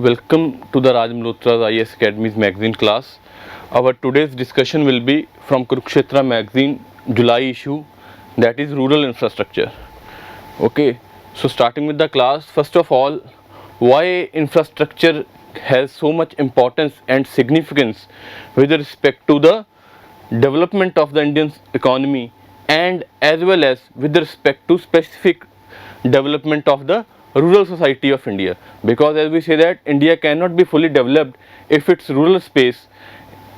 welcome to the Raj Malhotra's IAS Academy's magazine class. Our today's discussion will be from Kurukshetra magazine July issue, that is rural infrastructure. Okay, so starting with the class, first of all, why infrastructure has so much importance and significance with respect to the development of the Indian economy and as well as with respect to specific development of the rural society of India, because as we say that India cannot be fully developed if its rural space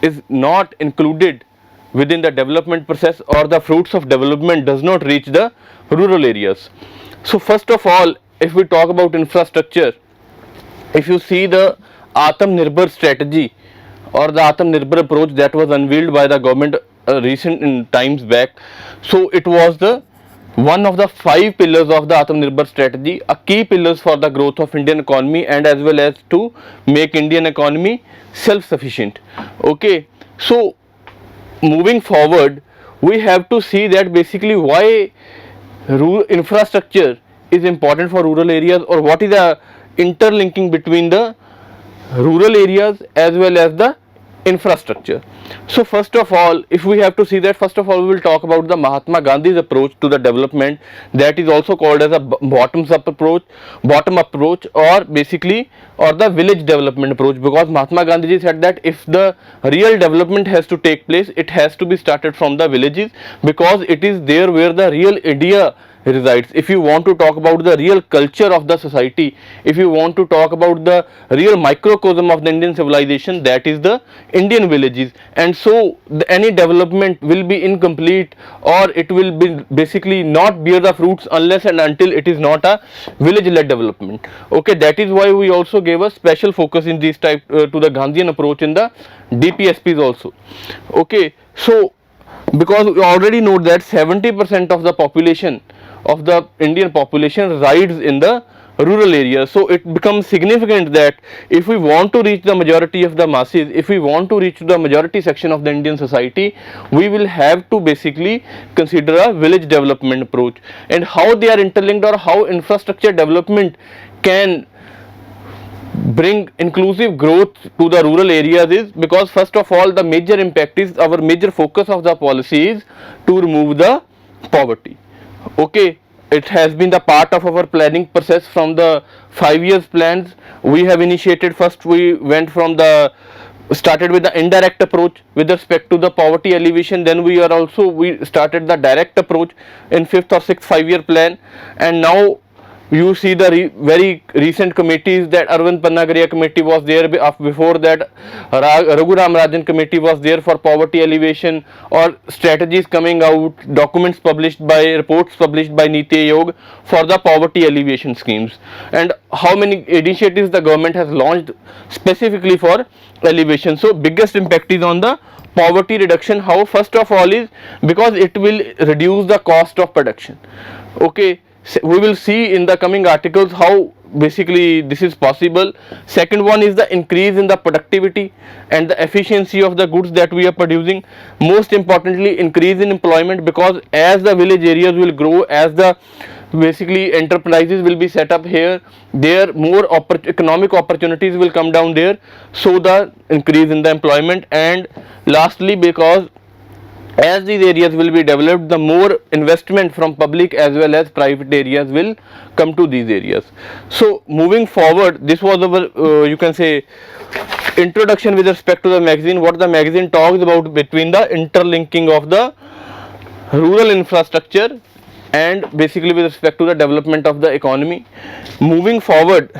is not included within the development process or the fruits of development does not reach the rural areas. So first of all, if we talk about infrastructure, if you see the Atmanirbhar strategy or the Atmanirbhar approach that was unveiled by the government recent in times back, so it was the one of the 5 pillars of the Atmanirbhar strategy, a key pillars for the growth of Indian economy and as well as to make Indian economy self-sufficient. Okay, so moving forward, we have to see that basically why rural infrastructure is important for rural areas, or what is the interlinking between the rural areas as well as the infrastructure. So first of all, if we have to see that, first of all we will talk about the Mahatma Gandhi's approach to the development, that is also called as a bottom up approach or basically or the village development approach, because Mahatma Gandhi said that if the real development has to take place, it has to be started from the villages, because it is there where the real India resides. If you want to talk about the real culture of the society, if you want to talk about the real microcosm of the Indian civilization, that is the Indian villages. And so any development will be incomplete, or it will be basically not bear the fruits unless and until it is not a village led development. Okay, that is why we also gave a special focus in this type to the Gandhian approach in the DPSPs also. Okay, so because we already know that 70% of the population of the Indian population resides in the rural areas, so it becomes significant that if we want to reach the majority of the masses, if we want to reach the majority section of the Indian society, we will have to basically consider a village development approach. And how they are interlinked, or how infrastructure development can bring inclusive growth to the rural areas, is because first of all the major impact is, our major focus of the policy is to remove the poverty. Okay, it has been the part of our planning process from the 5 years plans. We have initiated, first we went from the started with the indirect approach with respect to the poverty alleviation, then we started the direct approach in 5th or 6th 5-year plan, and now you see the very recent committees, that Arvind Pannagaria committee was there, before that Raghuram Rajan committee was there for poverty alleviation, or strategies coming out, documents published by, reports published by Niti Aayog for the poverty alleviation schemes, and how many initiatives the government has launched specifically for alleviation. So biggest impact is on the poverty reduction. How? First of all is because it will reduce the cost of production. Okay, we will see in the coming articles how basically this is possible. Second one is the increase in the productivity and the efficiency of the goods that we are producing. Most importantly, increase in employment, because as the village areas will grow, as the basically enterprises will be set up here, there more economic opportunities will come down there, so the increase in the employment. And lastly, because as these areas will be developed, the more investment from public as well as private areas will come to these areas. So moving forward, this was our you can say introduction with respect to the magazine, what the magazine talks about between the interlinking of the rural infrastructure and basically with respect to the development of the economy. Moving forward,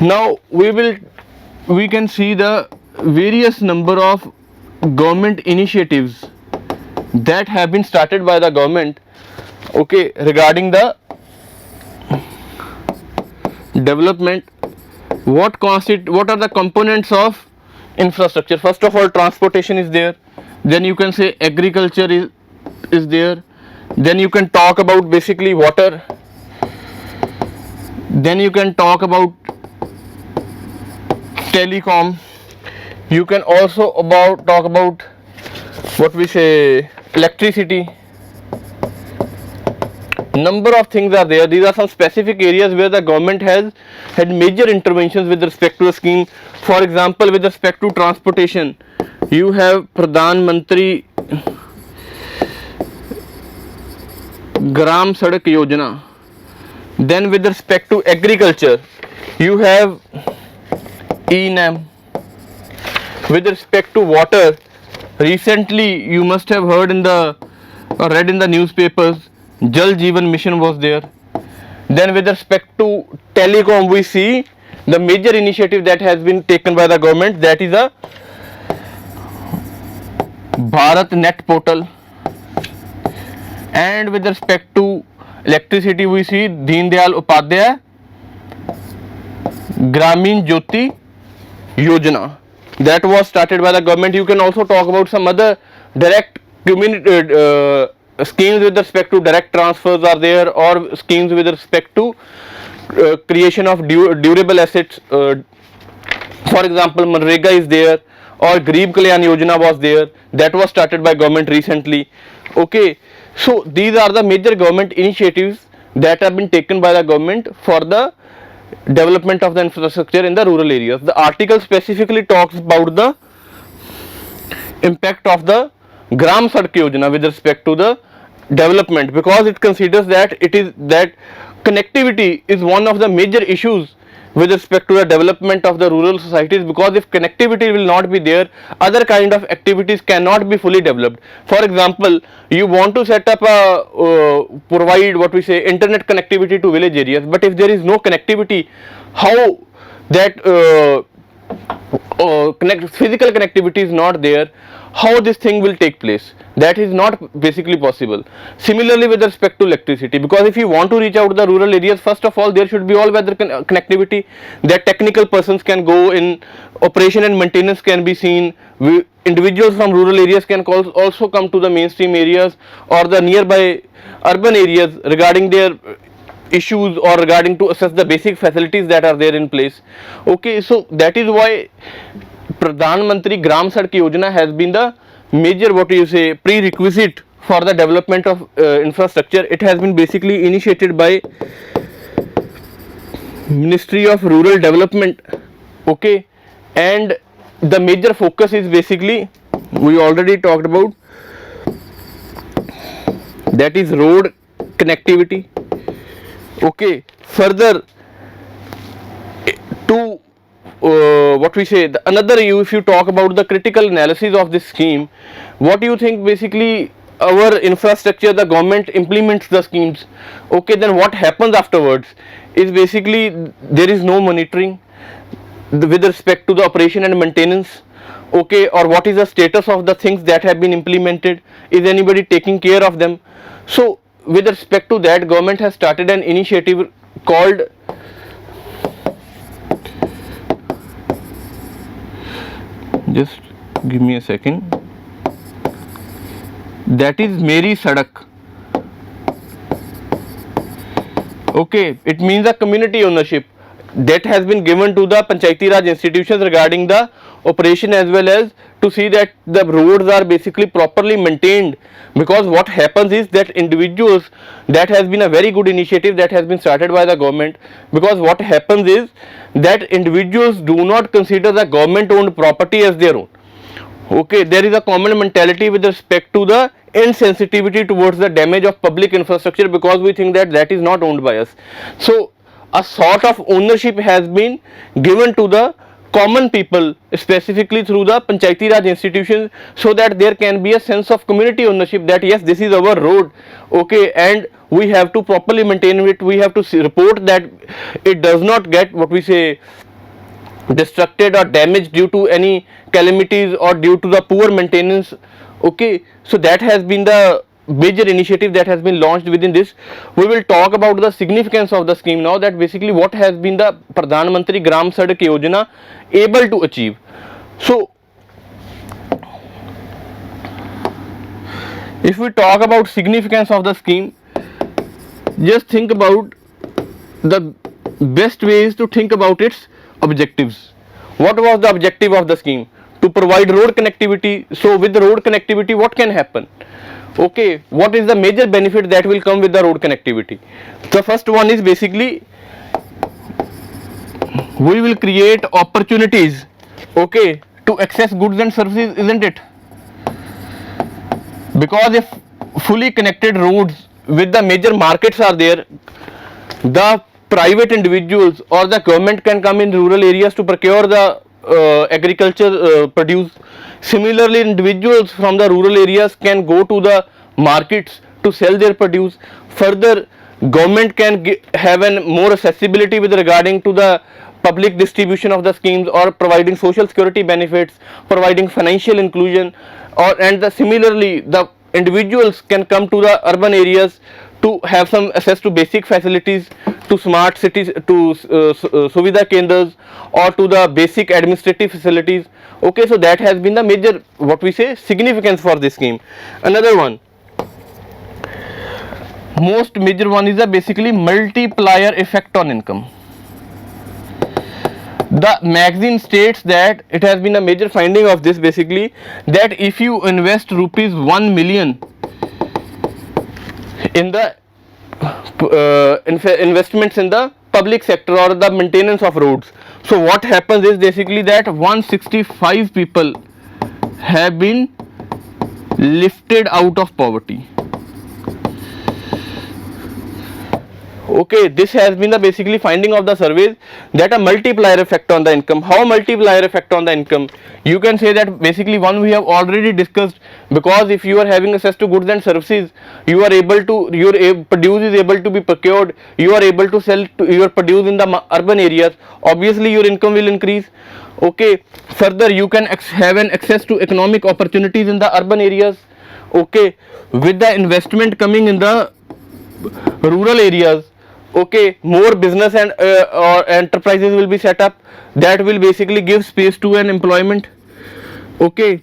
now we can see the various number of government initiatives that have been started by the government, okay, regarding the development. What are the components of infrastructure? First of all, transportation is there, then you can say agriculture is there, then you can talk about basically water, then you can talk about telecom, you can also talk about what we say electricity, number of things are there. These are some specific areas where the government has had major interventions with respect to the scheme. For example, with respect to transportation, you have Pradhan Mantri Gram Sadak Yojana. Then with respect to agriculture, you have ENAM. With respect to water, recently you must have heard in the or read in the newspapers, Jal Jeevan Mission was there. Then with respect to telecom, we see the major initiative that has been taken by the government, that is a Bharat Net portal. And with respect to electricity, we see Deen Dayal Upadhyay Gramin Jyoti Yojana that was started by the government. You can also talk about some other direct community schemes with respect to direct transfers are there, or schemes with respect to creation of durable assets. For example, Manrega is there, or Garib Kalyan Yojana was there, that was started by government recently. Okay, so these are the major government initiatives that have been taken by the government for the development of the infrastructure in the rural areas. The article specifically talks about the impact of the Gram Sadak Yojana with respect to the development, because it considers that connectivity is one of the major issues with respect to the development of the rural societies, because if connectivity will not be there, other kind of activities cannot be fully developed. For example, you want to set up provide what we say internet connectivity to village areas, but if there is no connectivity, how that physical connectivity is not there, how this thing will take place? That is not basically possible. Similarly with respect to electricity, because if you want to reach out to the rural areas, first of all there should be all weather connectivity, that technical persons can go in, operation and maintenance can be seen, individuals from rural areas can also come to the mainstream areas or the nearby urban areas regarding their issues or regarding to assess the basic facilities that are there in place. Okay, so that is why Pradhan Mantri Gram Sadak Yojana has been the major prerequisite for the development of infrastructure. It has been basically initiated by Ministry of Rural Development. Okay, and the major focus is basically, we already talked about, that is road connectivity. Okay, further to if you talk about the critical analysis of this scheme, what do you think? Basically our infrastructure, the government implements the schemes, okay, then what happens afterwards is basically there is no monitoring with respect to the operation and maintenance, okay, or what is the status of the things that have been implemented, is anybody taking care of them? So with respect to that, government has started an initiative called just give me a second, that is Meri Sadak. Okay, it means a community ownership that has been given to the Panchayati Raj institutions regarding the operation, as well as to see that the roads are basically properly maintained. Because what happens is that individuals, that has been a very good initiative that has been started by the government, because what happens is that individuals do not consider the government owned property as their own. Okay, there is a common mentality with respect to the insensitivity towards the damage of public infrastructure, because we think that that is not owned by us. So a sort of ownership has been given to the common people, specifically through the Panchayati Raj institutions, so that there can be a sense of community ownership, that yes, this is our road, okay, and we have to properly maintain it. We have to report that it does not get destructed or damaged due to any calamities or due to the poor maintenance. Okay, so that has been the major initiative that has been launched within this. We will talk about the significance of the scheme now, that basically what has been the Pradhan Mantri Gram Sadak Yojana able to achieve. So if we talk about significance of the scheme, just think about the best ways to think about its objectives. What was the objective of the scheme? To provide road connectivity. So with the road connectivity, what can happen? Okay, what is the major benefit that will come with the road connectivity? The first one is basically we will create opportunities, okay, to access goods and services, isn't it? Because if fully connected roads with the major markets are there, the private individuals or the government can come in rural areas to procure the agriculture produce. Similarly, individuals from the rural areas can go to the markets to sell their produce. Further, government can have an more accessibility with regarding to the public distribution of the schemes or providing social security benefits, providing financial inclusion, or and the similarly the individuals can come to the urban areas to have some access to basic facilities, to smart cities, to Suvidha Kendras, or to the basic administrative facilities. Okay, so that has been the major, what we say, significance for this scheme. Another one, most major one is the basically multiplier effect on income. The magazine states that it has been a major finding of this basically, that if you invest rupees 1 million in the investments in the public sector or the maintenance of roads, so what happens is basically that 165 people have been lifted out of poverty. Okay, this has been the basically finding of the surveys, that a multiplier effect on the income. How multiplier effect on the income? You can say that basically one we have already discussed, because if you are having access to goods and services, you are able to, your produce is able to be procured, you are able to sell your produce in the urban areas, obviously your income will increase. Okay, further you can have an access to economic opportunities in the urban areas. Okay, with the investment coming in the rural areas, okay, more business and or enterprises will be set up, that will basically give space to an employment. Okay,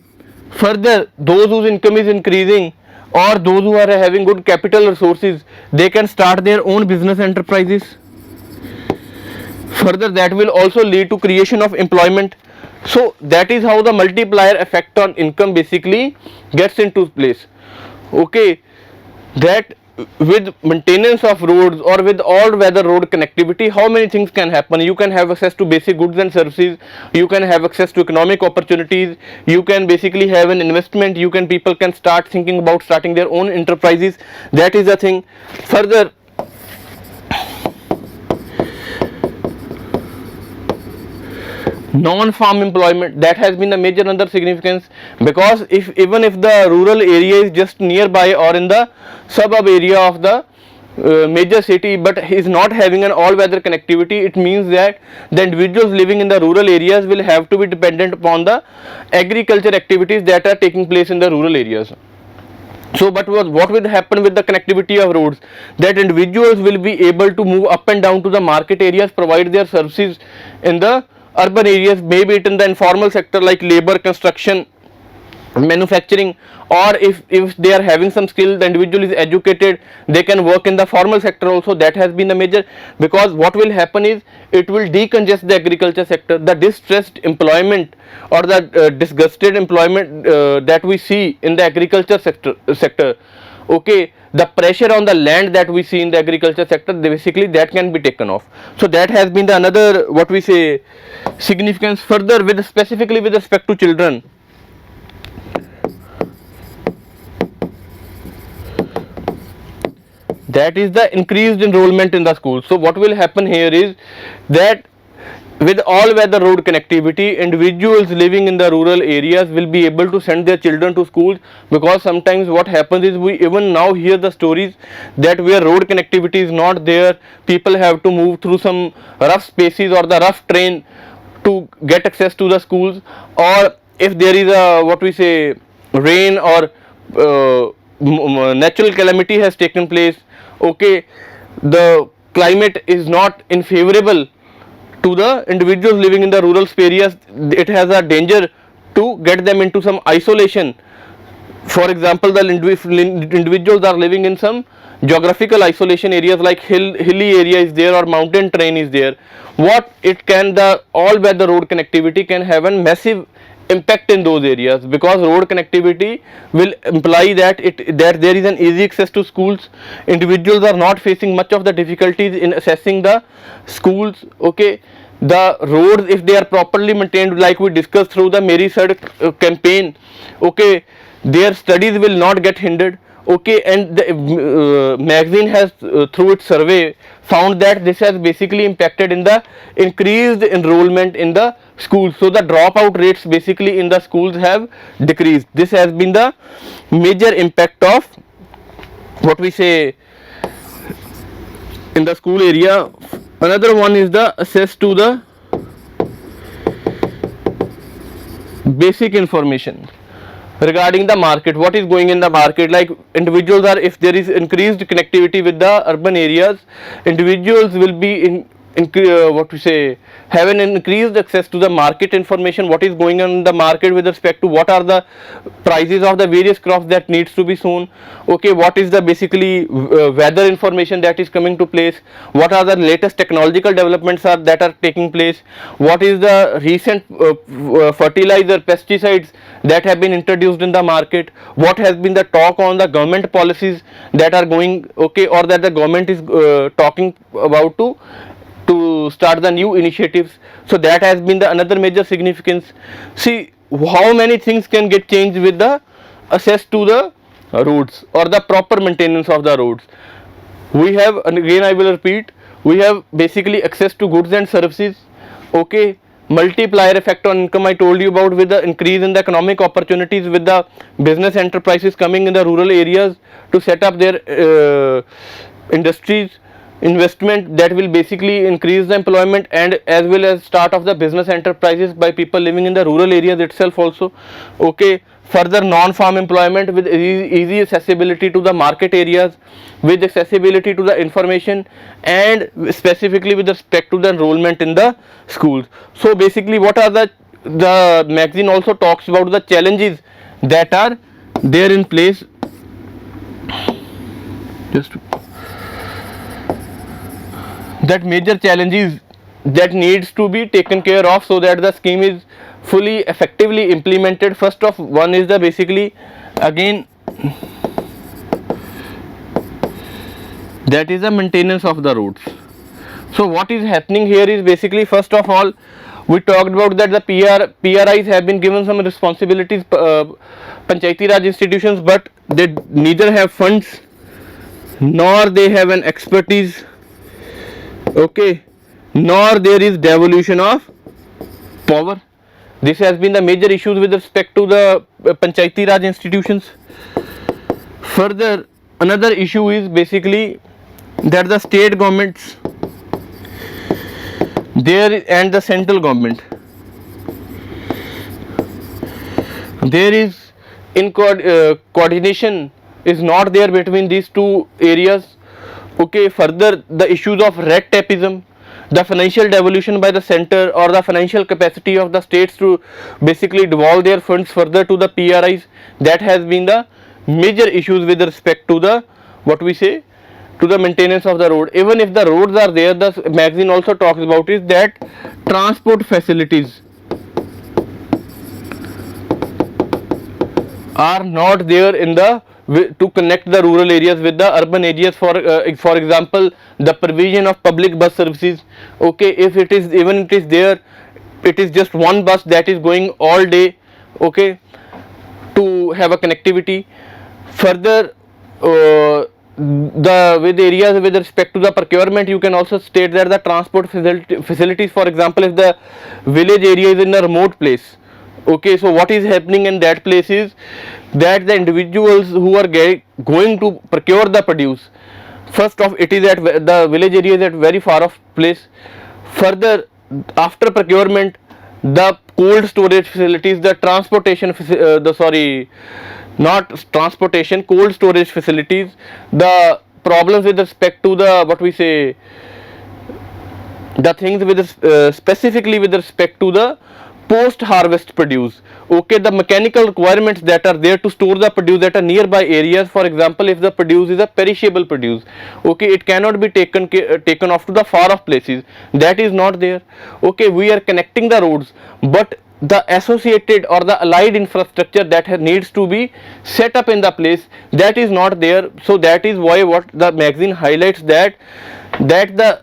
further those whose income is increasing or those who are having good capital resources, they can start their own business enterprises. Further, that will also lead to creation of employment. So that is how the multiplier effect on income basically gets into place. Okay, that with maintenance of roads or with all weather road connectivity, how many things can happen? You can have access to basic goods and services, you can have access to economic opportunities, you can basically have an investment, you can, people can start thinking about starting their own enterprises. That is the thing. Further, non-farm employment, that has been a major another significance, because if even if the rural area is just nearby or in the suburb area of the major city, but is not having an all-weather connectivity, it means that the individuals living in the rural areas will have to be dependent upon the agriculture activities that are taking place in the rural areas. So, but what will happen with the connectivity of roads? That individuals will be able to move up and down to the market areas, provide their services in the urban areas, maybe it in the informal sector like labor, construction, manufacturing, or if they are having some skill, the individual is educated, they can work in the formal sector also. That has been a major, because what will happen is it will decongest the agriculture sector. The distressed employment or the disgusted employment that we see in the agriculture sector, okay, the pressure on the land that we see in the agriculture sector, basically that can be taken off. So that has been the another, what we say, significance. Further, with specifically with respect to children, that is the increased enrollment in the schools. So what will happen here is that with all weather road connectivity, individuals living in the rural areas will be able to send their children to schools, because sometimes what happens is we even now hear the stories that where road connectivity is not there, people have to move through some rough spaces or the rough terrain to get access to the schools, or if there is a, what we say, rain or natural calamity has taken place, okay, the climate is not in favorable to the individuals living in the rural areas, it has a danger to get them into some isolation. For example, the individuals are living in some geographical isolation areas like hilly area is there or mountain terrain is there. What it can, the all weather road connectivity can have a massive impact in those areas, because road connectivity will imply that there is an easy access to schools. Individuals are not facing much of the difficulties in accessing the schools. Okay, the roads, if they are properly maintained, like we discussed through the Meri Sadak campaign, okay, their studies will not get hindered. Okay, and the magazine has through its survey found that this has basically impacted in the increased enrollment in the schools. So the dropout rates basically in the schools have decreased. This has been the major impact of what we say in the school area. Another one is the access to the basic information regarding the market, what is going in the market. Like individuals are, if there is increased connectivity with the urban areas, individuals will be what to say, have an increased access to the market information, what is going on in the market with respect to what are the prices of the various crops that needs to be sown. Okay, what is the basically weather information that is coming to place, what are the latest technological developments that are taking place, what is the recent fertilizer, pesticides that have been introduced in the market, what has been the talk on the government policies that are going, okay, or that the government is talking about to start the new initiatives. So that has been the another major significance. See how many things can get changed with the access to the roads or the proper maintenance of the roads. We have, and again I will repeat, we have basically access to goods and services. Okay, multiplier effect on income I told you about, with the increase in the economic opportunities, with the business enterprises coming in the rural areas to set up their industries, investment that will basically increase the employment and as well as start of the business enterprises by people living in the rural areas itself also. Okay, further non-farm employment with easy accessibility to the market areas, with accessibility to the information, and specifically with respect to the enrollment in the schools. So basically what are the magazine also talks about the challenges that are there in place. Just that major challenges that needs to be taken care of so that the scheme is fully effectively implemented. First of one is the basically again that is the maintenance of the roads. So what is happening here is basically, first of all, we talked about that the PRIs have been given some responsibilities, Panchayati Raj institutions, but they neither have funds nor they have an expertise. Okay, nor there is devolution of power. This has been the major issues with respect to the Panchayati Raj institutions. Further, another issue is basically that the state governments there and the central government, there is coordination is not there between these two areas. Okay, further the issues of red tapeism, the financial devolution by the center or the financial capacity of the states to basically devolve their funds further to the PRIs, that has been the major issues with respect to the what we say to the maintenance of the road. Even if the roads are there, the magazine also talks about is that transport facilities are not there in the to connect the rural areas with the urban areas. For example, the provision of public bus services. Okay, if it is, even it is there, it is just one bus that is going all day, okay, to have a connectivity. Further, the with areas with respect to the procurement, you can also state that the transport facilities, for example, if the village area is in a remote place, okay, so what is happening in that place is that the individuals who are going to procure the produce, first off it is at the village area is at very far off place. Further, after procurement, the cold storage facilities, the transportation not transportation, cold storage facilities, the problems with respect to the what we say the things with specifically with respect to the post harvest produce. Okay, the mechanical requirements that are there to store the produce at a nearby areas. For example, if the produce is a perishable produce, okay, it cannot be taken off to the far off places, that is not there. Okay, we are connecting the roads, but the associated or the allied infrastructure that needs to be set up in the place, that is not there. So that is why what the magazine highlights, that the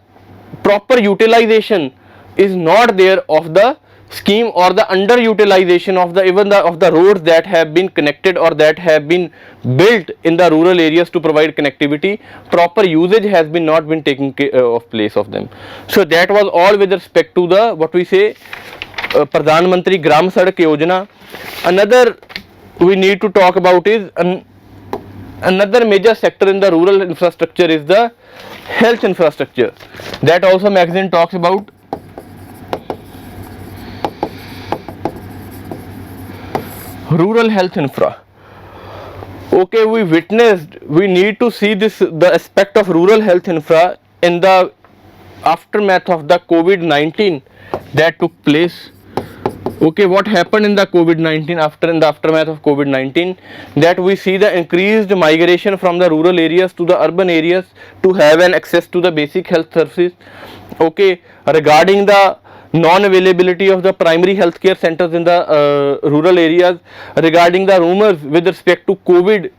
proper utilization is not there of the scheme, or the underutilization of the even of the roads that have been connected or that have been built in the rural areas to provide connectivity. Proper usage has been not been taken of place of them. So that was all with respect to the what we say Pradhan Mantri Gram Sadak Yojana. Another we need to talk about is another major sector in the rural infrastructure is the health infrastructure. That also magazine talks about. Rural health infra. Okay, we need to see this, the aspect of rural health infra in the aftermath of the COVID-19 that took place. Okay, what happened in the COVID-19 in the aftermath of COVID-19, that we see the increased migration from the rural areas to the urban areas to have an access to the basic health services. Okay, regarding the non-availability of the primary healthcare centers in the rural areas, regarding the rumors with respect to COVID,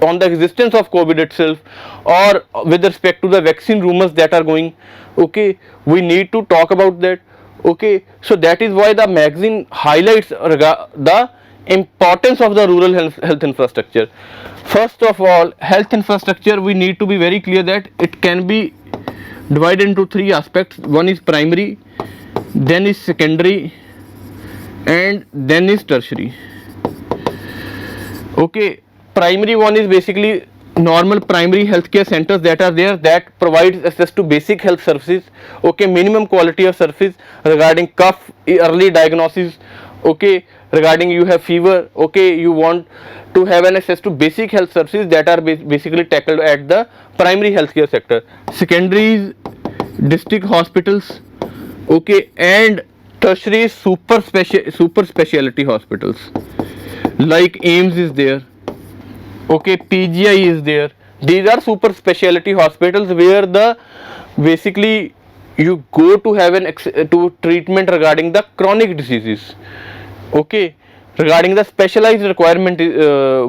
on the existence of COVID itself, or with respect to the vaccine rumors that are going. Okay, we need to talk about that. Okay, so that is why the magazine highlights the importance of the rural health infrastructure. First of all, health infrastructure, we need to be very clear that it can be divided into three aspects. One is primary, then is secondary, and then is tertiary. Okay, primary one is basically normal primary healthcare centers that are there, that provides access to basic health services. Okay, minimum quality of service regarding cough, early diagnosis. Okay, regarding you have fever. Okay, you want to have an access to basic health services that are basically tackled at the primary healthcare sector. Secondary is district hospitals. Okay, and tertiary super specialty hospitals like AIIMS is there. Okay, PGI is there. These are super specialty hospitals where the basically you go to have an to treatment regarding the chronic diseases. Okay, regarding the specialized requirement,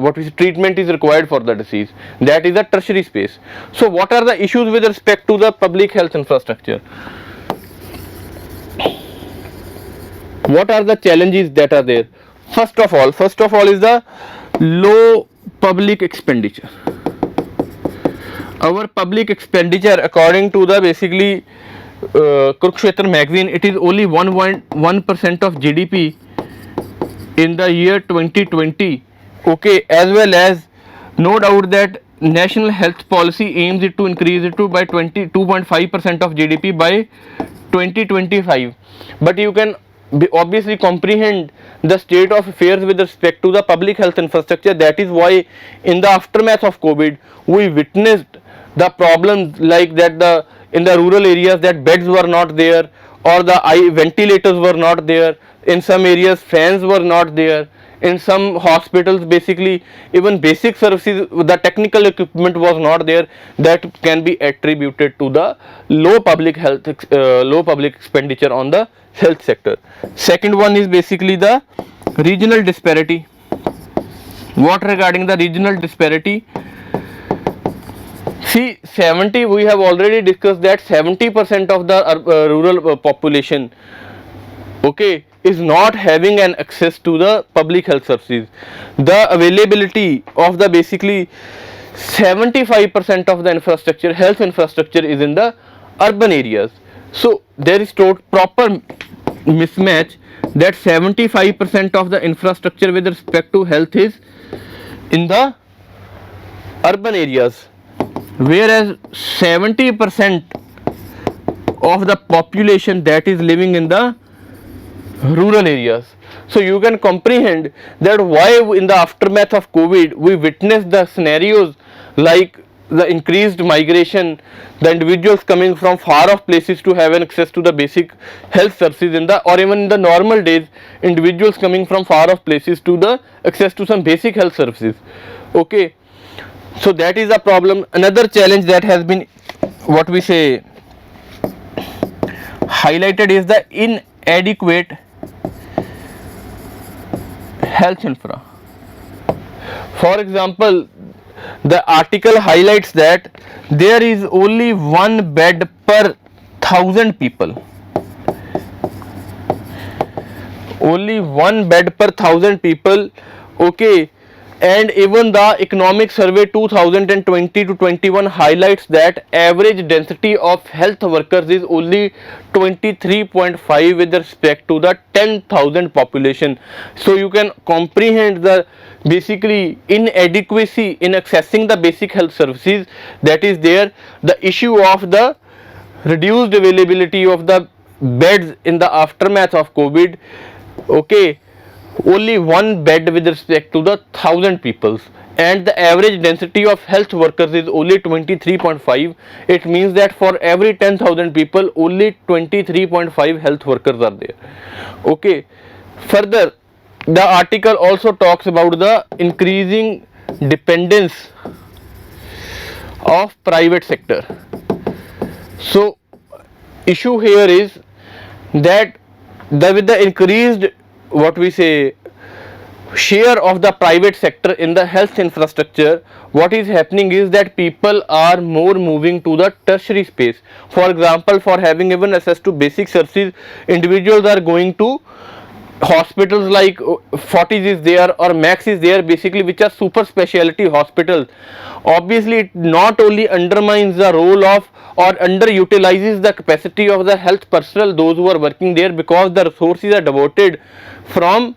what is treatment is required for the disease, that is the tertiary space. So what are the issues with respect to the public health infrastructure? What are the challenges that are there? First of all is the low public expenditure. Our public expenditure, according to the basically Kurukshetra magazine, it is only 1.1% of GDP in the year 2020. Okay, as well as no doubt that national health policy aims it to increase it to by 22.5% of GDP by 2025. But you can obviously comprehend the state of affairs with respect to the public health infrastructure. That is why in the aftermath of COVID we witnessed the problems like that in the rural areas, that beds were not there, or the ventilators were not there. In some areas fans were not there. In some hospitals basically even basic services, the technical equipment was not there. That can be attributed to the low public expenditure on the health sector. Second one is basically the regional disparity. What regarding the regional disparity? See, we have already discussed that 70% of the rural population, okay, is not having an access to the public health services. The availability of the basically 75% of the infrastructure, health infrastructure, is in the urban areas. So there is proper mismatch, that 75% of the infrastructure with respect to health is in the urban areas, whereas 70% of the population that is living in the rural areas. So you can comprehend that why in the aftermath of COVID we witnessed the scenarios like the increased migration, the individuals coming from far off places to have an access to the basic health services or even in the normal days, individuals coming from far off places to the access to some basic health services. Okay, so that is a problem. Another challenge that has been what we say highlighted is the inadequate health infra. For example, the article highlights that there is only one bed per 1,000 people. Only one bed per 1,000 people. Okay, and even the economic survey 2020 to 21 highlights that average density of health workers is only 23.5 with respect to the 10,000 population. So you can comprehend the basically inadequacy in accessing the basic health services that is there, the issue of the reduced availability of the beds in the aftermath of COVID. Okay, only one bed with respect to the 1,000 peoples, and the average density of health workers is only 23.5. It means that for every 10,000 people only 23.5 health workers are there. Okay, further the article also talks about the increasing dependence of private sector. So issue here is that with the increased what we say share of the private sector in the health infrastructure, what is happening is that people are more moving to the tertiary space. For example, for having even access to basic services, individuals are going to hospitals like Fortis is there or Max is there, basically which are super specialty hospitals. Obviously it not only undermines the role of or underutilizes the capacity of the health personnel, those who are working there, because the resources are devoted from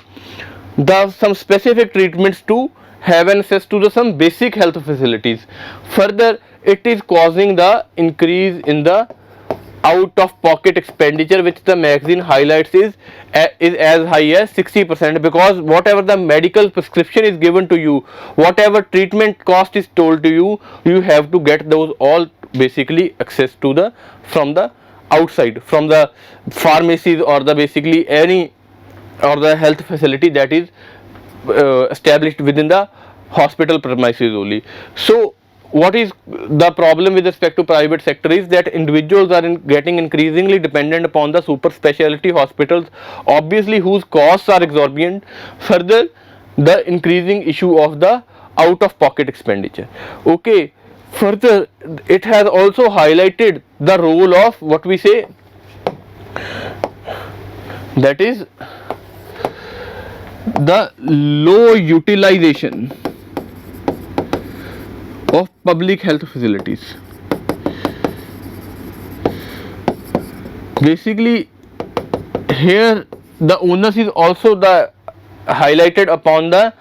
the some specific treatments to have access to the some basic health facilities. Further, it is causing the increase in the out of pocket expenditure, which the magazine highlights is as high as 60%, because whatever the medical prescription is given to you, whatever treatment cost is told to you, you have to get those all basically access to the from the outside, from the pharmacies or the basically any or the health facility that is established within the hospital premises only. So what is the problem with respect to private sector is that individuals are getting increasingly dependent upon the super specialty hospitals, obviously whose costs are exorbitant. Further, the increasing issue of the out of pocket expenditure. Okay, further it has also highlighted the role of what we say, that is the low utilization of public health facilities. Basically here the onus is also the highlighted upon the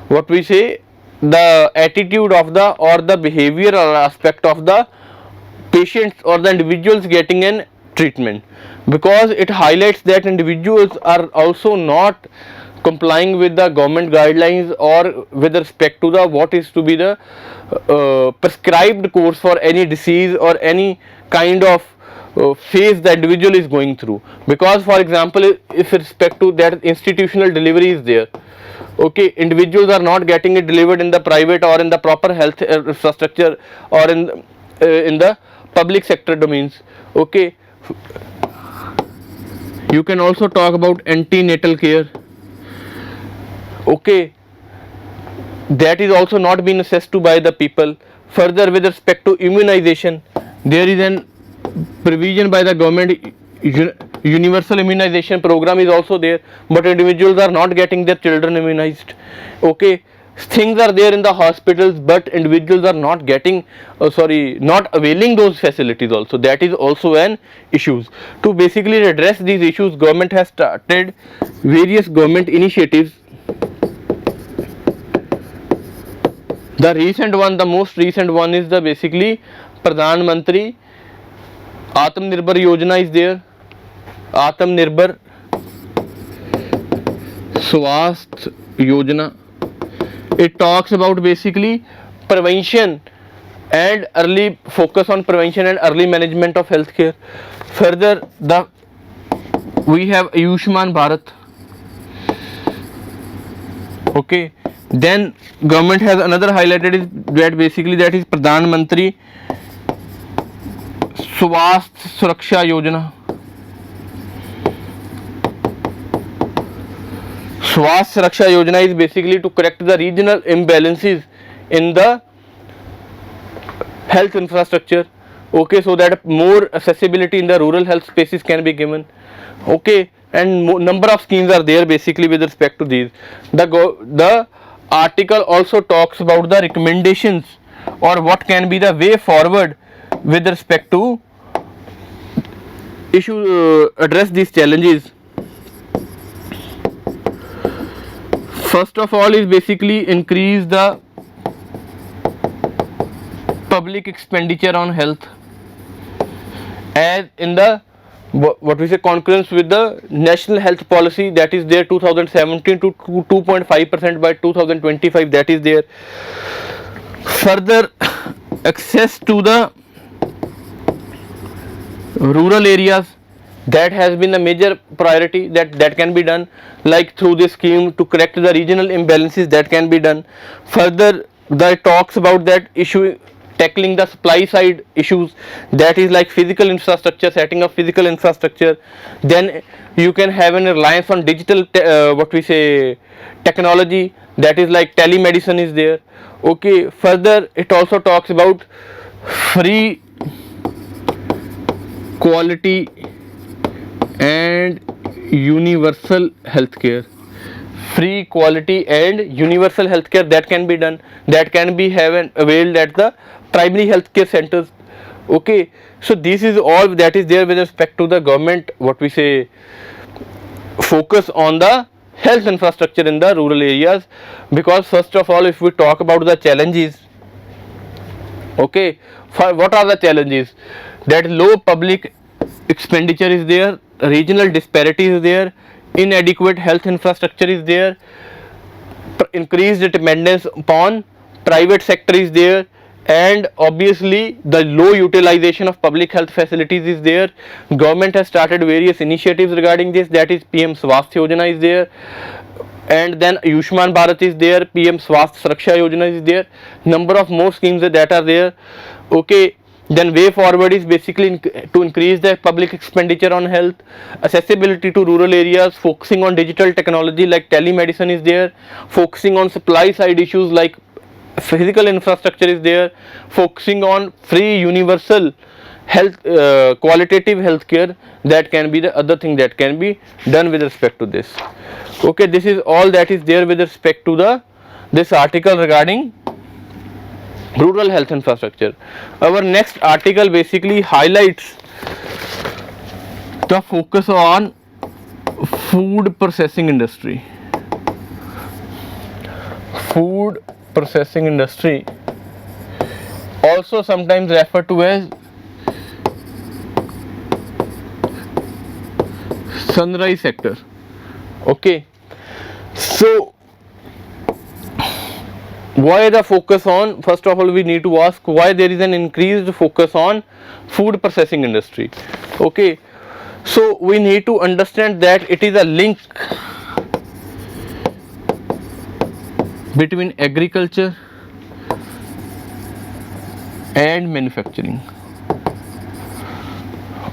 what we say the attitude of the or the behavioral aspect of the patients or the individuals getting an treatment, because it highlights that individuals are also not complying with the government guidelines or with respect to the what is to be the prescribed course for any disease or any kind of phase the individual is going through. Because for example, if respect to that institutional delivery is there, okay, individuals are not getting it delivered in the private or in the proper health infrastructure or in the public sector domains. Okay, you can also talk about antenatal care. Okay, that is also not being assessed to by the people. Further, with respect to immunization, there is an provision by the government, universal immunization program is also there, but individuals are not getting their children immunized. Okay, things are there in the hospitals, but individuals are not getting not availing those facilities also. That is also an issue. To basically address these issues, government has started various government initiatives. The most recent one is the basically Pradhan Mantri Atmanirbhar Yojana is there. Atmanirbhar Swasth Yojana. It talks about basically prevention and early focus on prevention and early management of healthcare. Further, we have Ayushman Bharat. Okay, then government has another highlighted is that basically that is Pradhan Mantri Swasth Suraksha Yojana. Swasthya Raksha Yojana is basically to correct the regional imbalances in the health infrastructure. Okay, so that more accessibility in the rural health spaces can be given. Okay, and number of schemes are there basically with respect to these. The article also talks about the recommendations or what can be the way forward with respect to address these challenges. First of all is basically increase the public expenditure on health as in the what we say concurrence with the national health policy that is there 2017 to 2.5% by 2025, that is there. Further, access to the rural areas, that has been a major priority that can be done, like through this scheme to correct the regional imbalances, that can be done. Further, the talks about that issue, tackling the supply side issues, that is like physical infrastructure, setting up physical infrastructure. Then you can have an reliance on digital what we say technology, that is like telemedicine is there. Okay, further it also talks about free, quality and universal healthcare. Free, quality and universal healthcare, that can be done, that can be availed at the primary healthcare centers. Okay, so this is all that is there with respect to the government what we say focus on the health infrastructure in the rural areas. Because first of all, if we talk about the challenges, okay, for what are the challenges? That low public expenditure is there, regional disparity is there, inadequate health infrastructure is there, increased dependence upon private sector is there, and obviously the low utilization of public health facilities is there. Government has started various initiatives regarding this, that is PM Swasthya Yojana is there, and then Ayushman Bharat is there, PM Swasthya Raksha Yojana is there, number of more schemes that are there. Okay, then way forward is basically to increase the public expenditure on health, accessibility to rural areas, focusing on digital technology like telemedicine is there, focusing on supply side issues like physical infrastructure is there, focusing on free universal health, qualitative healthcare, that can be the other thing that can be done with respect to this. Okay, this is all that is there with respect to the this article regarding rural health infrastructure. Our next article basically highlights the focus on food processing industry. Food processing industry, also sometimes referred to as sunrise sector. Okay, so why the focus on, first of all we need to ask why there is an increased focus on food processing industry. Okay, so we need to understand that it is a link between agriculture and manufacturing.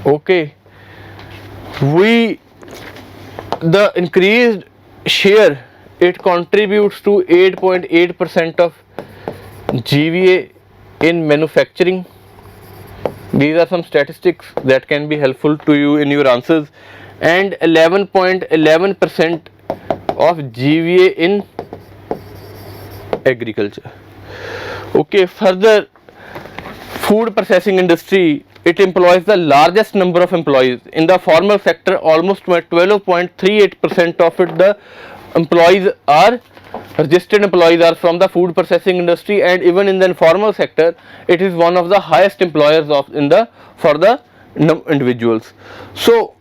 Okay, the increased share, it contributes to 8.8% of GVA in manufacturing. These are some statistics that can be helpful to you in your answers, and 11.11% of GVA in agriculture. Okay, further, food processing industry, it employs the largest number of employees in the formal sector. Almost 12.38% of it, the employees are registered employees are from the food processing industry, and even in the informal sector it is one of the highest employers for the individuals. So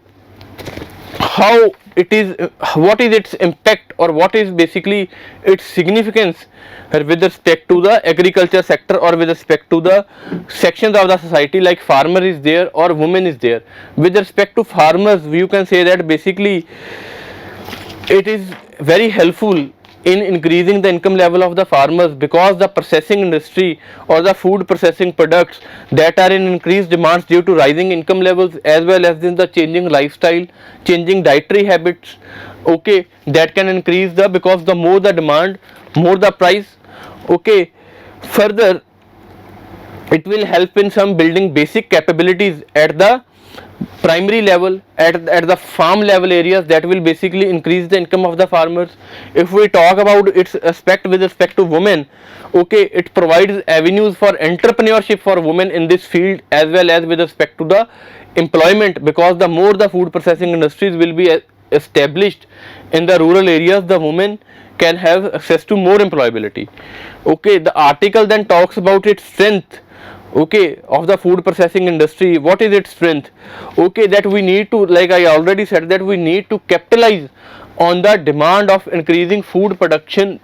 how it is, what is its impact or what is basically its significance with respect to the agriculture sector or with respect to the sections of the society like farmer is there or women is there. With respect to farmers, you can say that basically it is very helpful in increasing the income level of the farmers, because the processing industry or the food processing products that are in increased demands due to rising income levels as well as in the changing lifestyle, changing dietary habits, okay, that can increase the, because the more the demand, more the price. Okay, further it will help in some building basic capabilities at the primary level, at the farm level areas, that will basically increase the income of the farmers. If we talk about its aspect with respect to women, okay, it provides avenues for entrepreneurship for women in this field, as well as with respect to the employment, because the more the food processing industries will be established in the rural areas, the women can have access to more employability. Okay, the article then talks about its strength, okay, of the food processing industry. What is its strength? Okay, that we need to, like I already said, that we need to capitalize on the demand of increasing food production,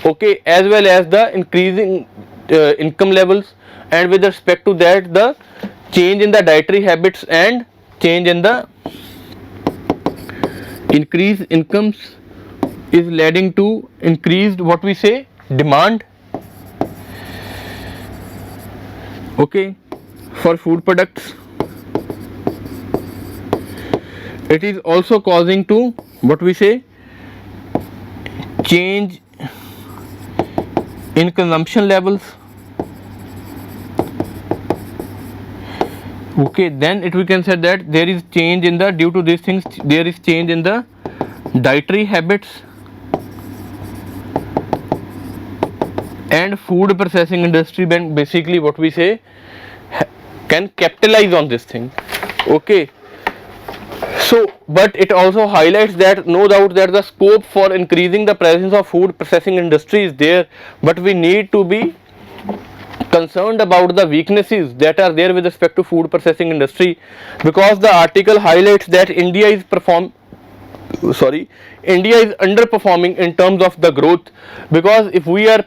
okay, as well as the increasing income levels, and with respect to that, the change in the dietary habits and change in the increased incomes is leading to increased, what we say, demand, okay, for food products. It is also causing to, what we say, change in consumption levels. Okay, then it we can say that there is change in the, due to these things, there is change in the dietary habits, and food processing industry, when basically what we say, can capitalize on this thing. Okay, so but it also highlights that no doubt that the scope for increasing the presence of food processing industry is there, but we need to be concerned about the weaknesses that are there with respect to food processing industry, because the article highlights that India is underperforming in terms of the growth, because if we are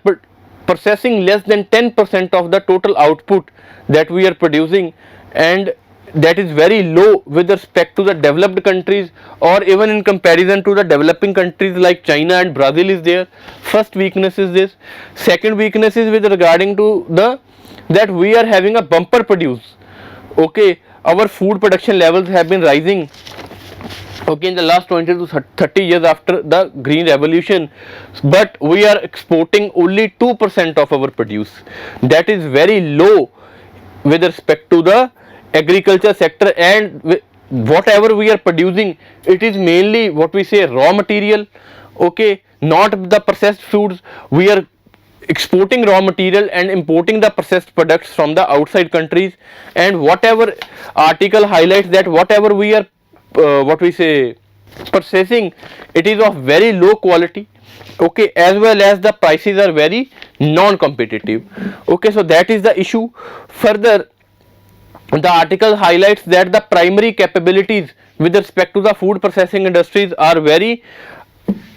processing less than 10% of the total output that we are producing, and that is very low with respect to the developed countries, or even in comparison to the developing countries like China and Brazil is there. First weakness is this. Second weakness is with regarding to the, that we are having a bumper produce. Okay, our food production levels have been rising, okay, in the last 20 to 30 years after the green revolution, but we are exporting only 2% of our produce. That is very low with respect to the agriculture sector, and whatever we are producing, it is mainly, what we say, raw material, okay, not the processed foods. We are exporting raw material and importing the processed products from the outside countries, and whatever article highlights that whatever we are what we say, processing, it is of very low quality, okay, as well as the prices are very non-competitive. Okay, so that is the issue. Further, the article highlights that the primary capabilities with respect to the food processing industries are very,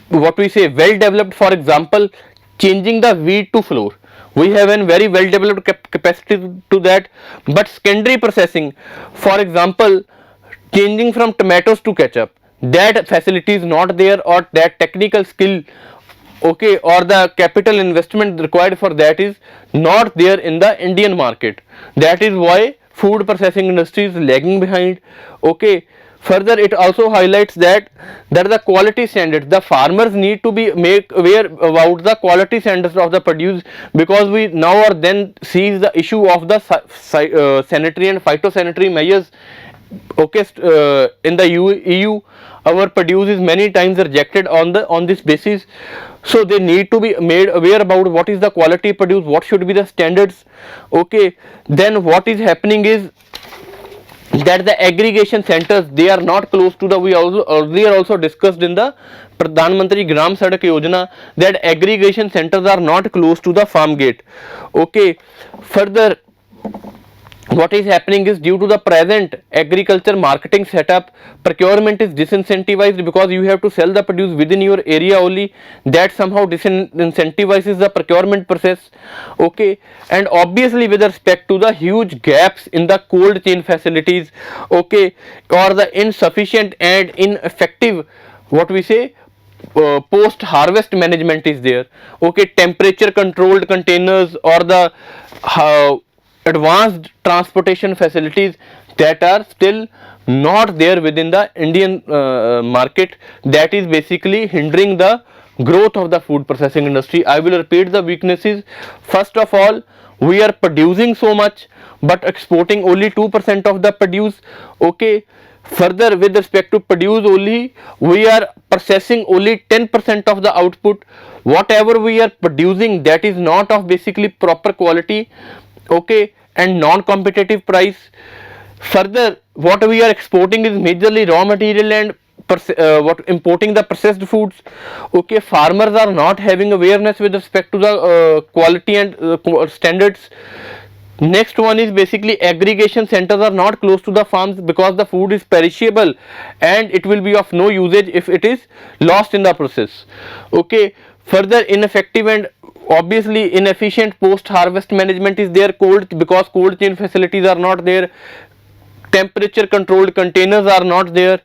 what we say, well developed. For example, changing the wheat to flour, we have a very well developed capacity to that. But secondary processing, for example, changing from tomatoes to ketchup, that facility is not there, or that technical skill, okay, or the capital investment required for that is not there in the Indian market. That is why food processing industry is lagging behind. Okay, further it also highlights that the quality standards, the farmers need to be make aware about the quality standards of the produce, because we now or then sees the issue of the sanitary and phytosanitary measures. Okay, in the EU, our produce is many times rejected on this basis, so they need to be made aware about what is the quality produce, what should be the standards. Okay, then what is happening is that the aggregation centers, they are not close to the, we also earlier also discussed in the Pradhan Mantri Gram Sadak Yojana, that aggregation centers are not close to the farm gate. Okay, further what is happening is, due to the present agriculture marketing setup, procurement is disincentivized, because you have to sell the produce within your area only. That somehow disincentivizes the procurement process. Okay, and obviously with respect to the huge gaps in the cold chain facilities, okay, or the insufficient and ineffective, what we say, post harvest management is there. Okay, temperature controlled containers, or the advanced transportation facilities, that are still not there within the Indian market, that is basically hindering the growth of the food processing industry. I will repeat the weaknesses. First of all, we are producing so much but exporting only 2% of the produce. Okay, further with respect to produce only, we are processing only 10% of the output. Whatever we are producing, that is not of basically proper quality, okay, and non-competitive price. Further, what we are exporting is majorly raw material and what importing the processed foods. Okay, farmers are not having awareness with respect to the quality and standards. Next one is basically aggregation centers are not close to the farms because the food is perishable and it will be of no usage if it is lost in the process. Okay, further ineffective and obviously inefficient post harvest management is there, because cold chain facilities are not there, temperature controlled containers are not there.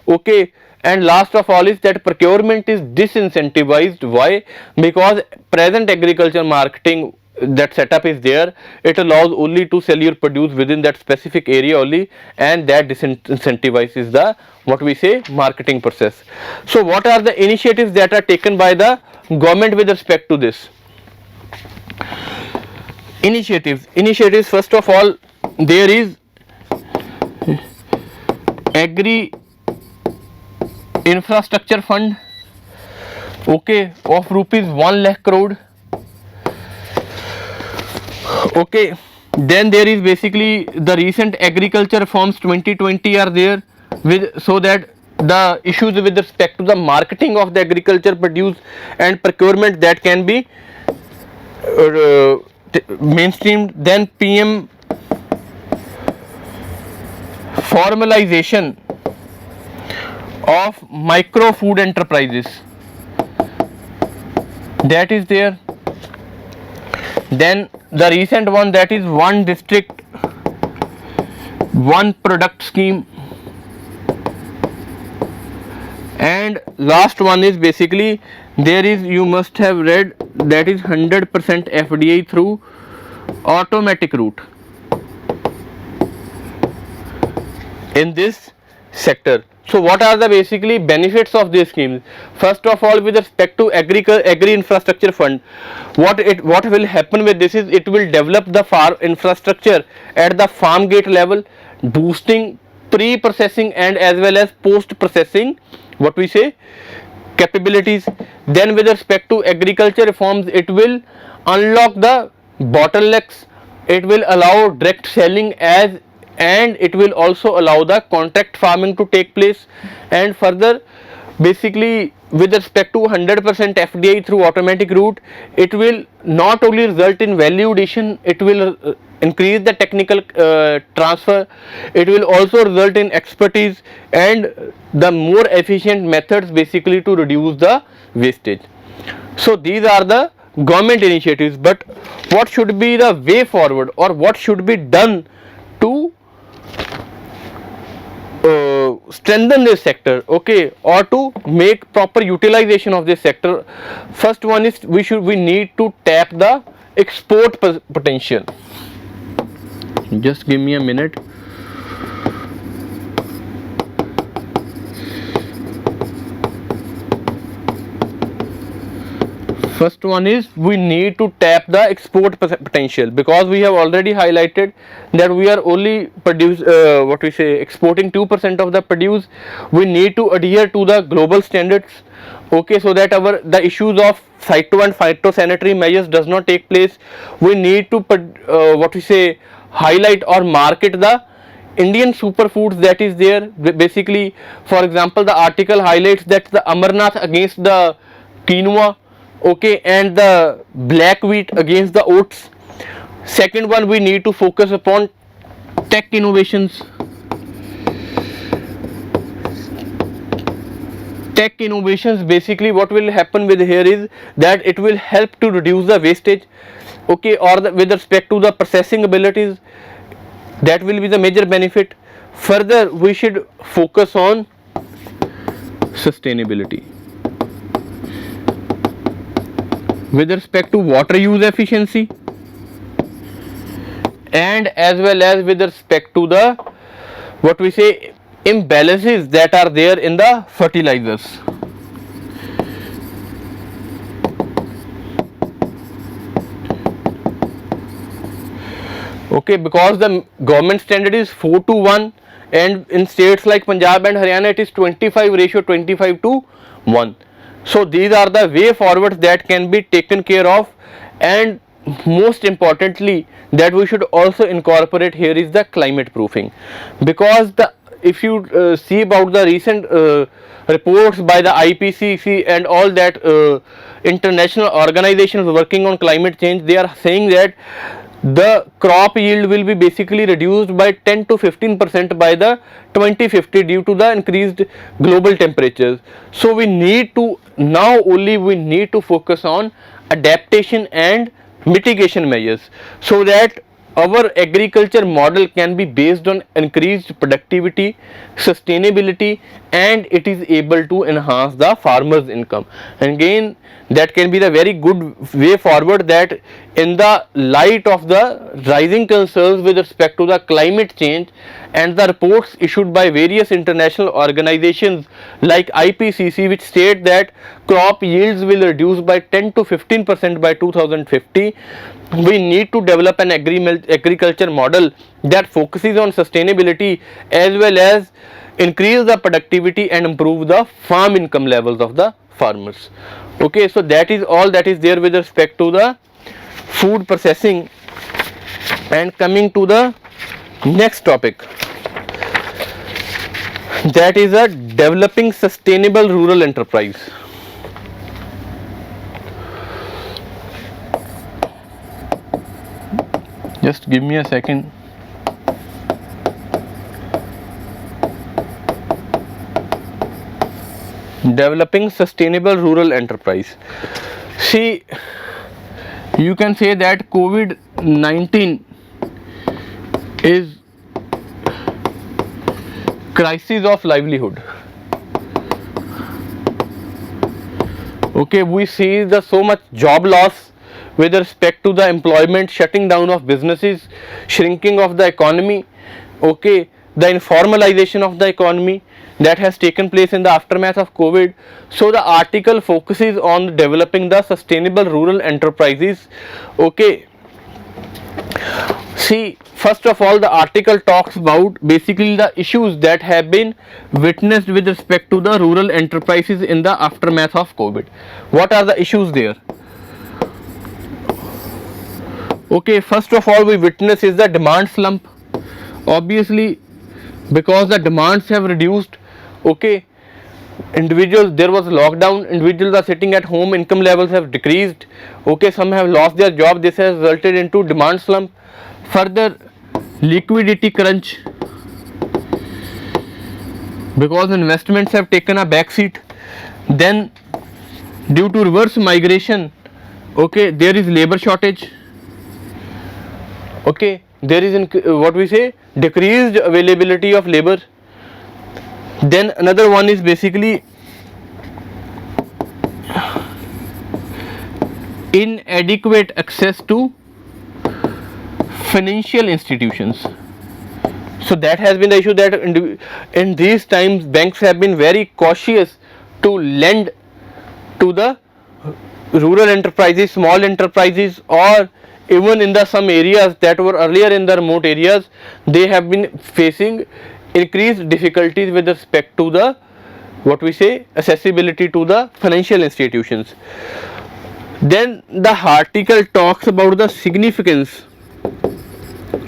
Okay, and last of all is that procurement is disincentivized. Why? Because present agriculture marketing, that setup is there, it allows only to sell your produce within that specific area only, and that disincentivizes the what we say marketing process. So what are the initiatives that are taken by the government with respect to this? Initiatives, first of all, there is agri infrastructure fund, okay, of rupees 1 lakh crore. Okay, then there is basically the recent agriculture reforms 2020 are there, with so that the issues with respect to the marketing of the agriculture produce and procurement, that can be mainstreamed. Then PM formalization of micro food enterprises, that is there. Then the recent one, that is one district one product scheme, and last one is basically there is, you must have read, that is 100% FDI through automatic route in this sector. So what are the basically benefits of these schemes? First of all, with respect to agri infrastructure fund, what will happen with this is, it will develop the farm infrastructure at the farm gate level, boosting pre-processing and as well as post-processing what we say capabilities. Then with respect to agriculture reforms, it will unlock the bottlenecks, it will allow direct selling and it will also allow the contract farming to take place. And further, basically with respect to 100% FDI through automatic route, it will not only result in value addition, it will increase the technical transfer, it will also result in expertise and the more efficient methods basically to reduce the wastage. So these are the government initiatives, but what should be the way forward, or what should be done to strengthen this sector, okay, or to make proper utilization of this sector? First one is, we need to tap the export potential. Just give me a minute. First one is, we need to tap the export potential, because we have already highlighted that we are only exporting 2% of the produce. We need to adhere to the global standards, okay, so that the issues of phyto and phytosanitary measures does not take place. We need to highlight or market the Indian superfoods that is there. Basically, for example, the article highlights that the Amarnath against the quinoa, okay, and the black wheat against the oats. Second one, we need to focus upon tech innovations. Tech innovations, basically what will happen with here is that it will help to reduce the wastage, okay, or with respect to the processing abilities, that will be the major benefit. Further, we should focus on sustainability with respect to water use efficiency, and as well as with respect to the imbalances that are there in the fertilizers. Okay, because the government standard is 4:1, and in states like Punjab and Haryana it is 25 ratio 25 to 1. So these are the way forward that can be taken care of, and most importantly that we should also incorporate here is the climate proofing, because the if you see about the recent reports by the IPCC and all that international organizations working on climate change, they are saying that the crop yield will be basically reduced by 10 to 15% by the 2050 due to the increased global temperatures. So we need to now only we need to focus on adaptation and mitigation measures, so that our agriculture model can be based on increased productivity, sustainability, and it is able to enhance the farmer's income. And again, that can be the very good way forward, that in the light of the rising concerns with respect to the climate change and the reports issued by various international organizations like IPCC, which state that crop yields will reduce by 10 to 15% by 2050, we need to develop an agriculture model that focuses on sustainability as well as increase the productivity and improve the farm income levels of the farmers. Okay, so that is all that is there with respect to the food processing. And coming to the next topic, that is a developing sustainable rural enterprise. Just give me a second. Developing sustainable rural enterprise. See, you can say that COVID-19 is crisis of livelihood. Okay, we see the so much job loss with respect to the employment, shutting down of businesses, shrinking of the economy, okay, the informalization of the economy that has taken place in the aftermath of COVID. So the article focuses on developing the sustainable rural enterprises. Okay, see, first of all, the article talks about basically the issues that have been witnessed with respect to the rural enterprises in the aftermath of COVID. What are the issues there? Okay, first of all, we witness is the demand slump. Obviously, because the demands have reduced, okay, individuals, there was lockdown, individuals are sitting at home, income levels have decreased, okay, some have lost their job, this has resulted into demand slump. Further, liquidity crunch, because investments have taken a back seat. Then due to reverse migration, okay, there is labor shortage, okay, there is what we say decreased availability of labor. Then another one is basically inadequate access to financial institutions. So that has been the issue, that in these times banks have been very cautious to lend to the rural enterprises, small enterprises, or even in the some areas that were earlier in the remote areas, they have been facing increased difficulties with respect to the what we say accessibility to the financial institutions. Then the article talks about the significance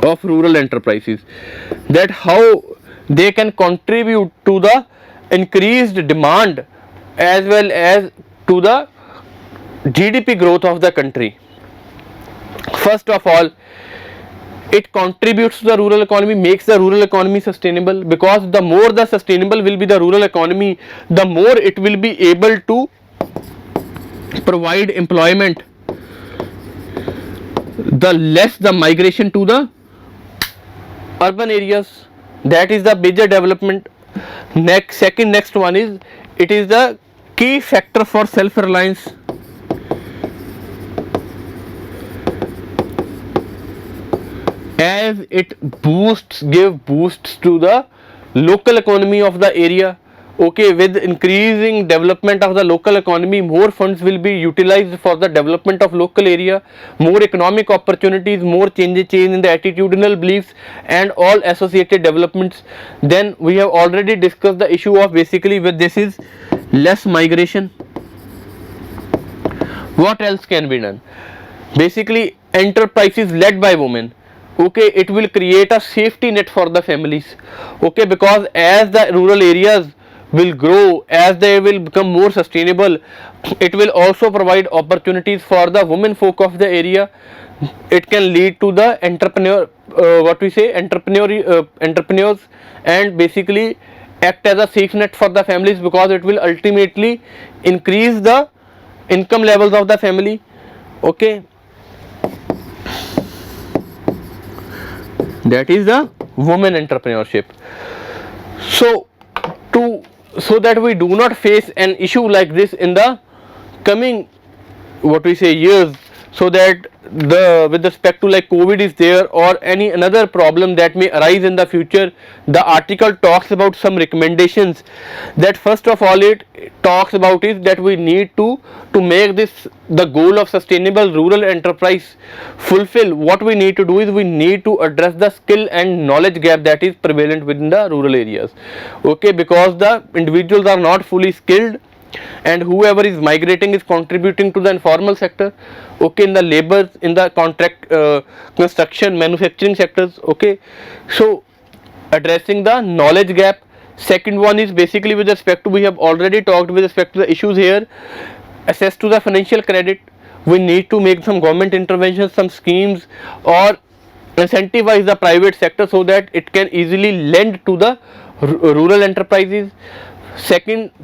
of rural enterprises, that how they can contribute to the increased demand as well as to the GDP growth of the country. First of all, it contributes to the rural economy, makes the rural economy sustainable, because the more the sustainable will be the rural economy, the more it will be able to provide employment, the less the migration to the urban areas. That is the major development. Next one is, it is the key factor for self-reliance. As it gives boosts to the local economy of the area. Okay, with increasing development of the local economy, more funds will be utilized for the development of local area, more economic opportunities, more change in the attitudinal beliefs and all associated developments. Then we have already discussed the issue of basically with this is less migration. What else can be done? Basically enterprises led by women. Okay, it will create a safety net for the families. Okay, because as the rural areas will grow, as they will become more sustainable, it will also provide opportunities for the women folk of the area. It can lead to the what we say entrepreneurs, and basically act as a safe net for the families, because it will ultimately increase the income levels of the family. Okay, that is the women entrepreneurship. So to so that we do not face an issue like this in the coming what we say years, so that the with respect to like COVID is there or any another problem that may arise in the future, the article talks about some recommendations. That first of all it talks about is that we need to make this the goal of sustainable rural enterprise fulfill. What we need to do is we need to address the skill and knowledge gap that is prevalent within the rural areas. Okay, because the individuals are not fully skilled, and whoever is migrating is contributing to the informal sector. Okay, in the labor, in the contract construction, manufacturing sectors. Okay, so addressing the knowledge gap. Second one is basically with respect to, we have already talked with respect to the issues here, access to the financial credit. We need to make some government interventions, some schemes, or incentivize the private sector so that it can easily lend to the rural enterprises.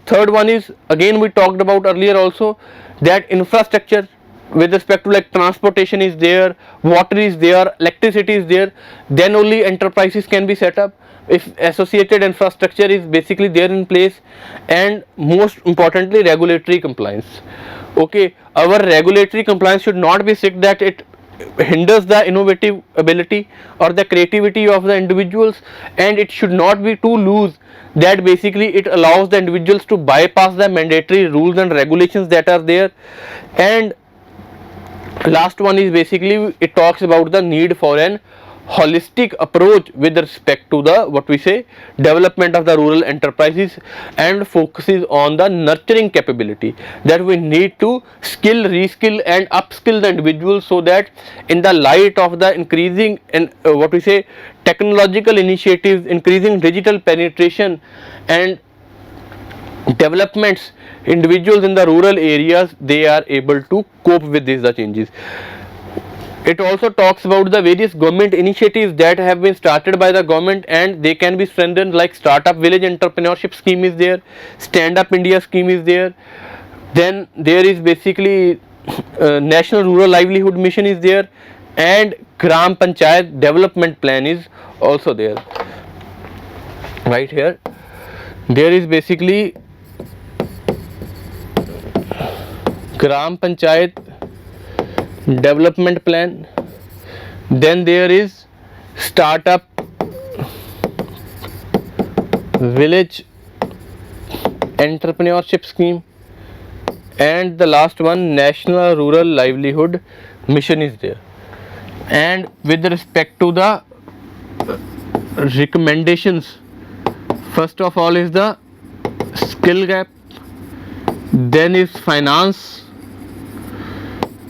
Third one is, again we talked about earlier also, that infrastructure with respect to like transportation is there, water is there, electricity is there, then only enterprises can be set up. If associated infrastructure is basically there in place, and most importantly regulatory compliance. Okay, our regulatory compliance should not be strict that it hinders the innovative ability or the creativity of the individuals, and it should not be too loose that basically it allows the individuals to bypass the mandatory rules and regulations that are there. And last one is basically it talks about the need for an holistic approach with respect to the what we say development of the rural enterprises, and focuses on the nurturing capability, that we need to skill, reskill and upskill the individuals, so that in the light of the increasing and what we say technological initiatives, increasing digital penetration and developments, individuals in the rural areas, they are able to cope with these the changes. It also talks about the various government initiatives that have been started by the government and they can be strengthened, like Startup Village Entrepreneurship Scheme is there, Stand Up India Scheme is there, then there is basically National Rural Livelihood Mission is there, and Gram Panchayat Development Plan is also there. Right here there is basically Gram Panchayat Development Plan, then there is Startup Village Entrepreneurship Scheme, and the last one National Rural Livelihood Mission is there. And with respect to the recommendations, first of all is the skill gap, then is finance,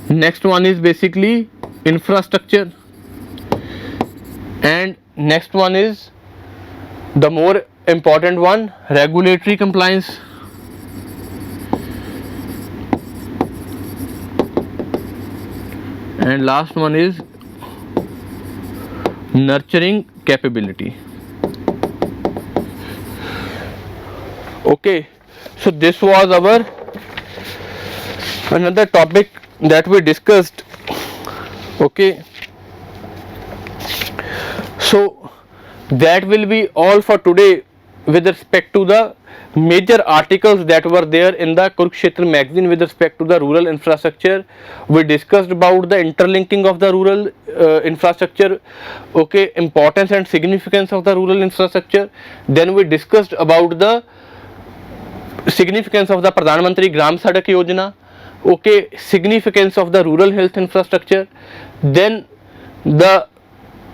next one is basically infrastructure, and next one is the more important one, regulatory compliance, and last one is nurturing capability. Okay, so this was our another topic that we discussed. Okay, so that will be all for today with respect to the major articles that were there in the Kurukshetra magazine with respect to the rural infrastructure. We discussed about the interlinking of the rural infrastructure, okay, importance and significance of the rural infrastructure. Then we discussed about the significance of the Pradhan Mantri Gram Sadak Yojana, okay, significance of the rural health infrastructure, then the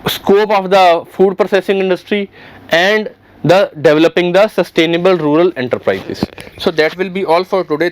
scope of the food processing industry, and the developing the sustainable rural enterprises. So that will be all for today.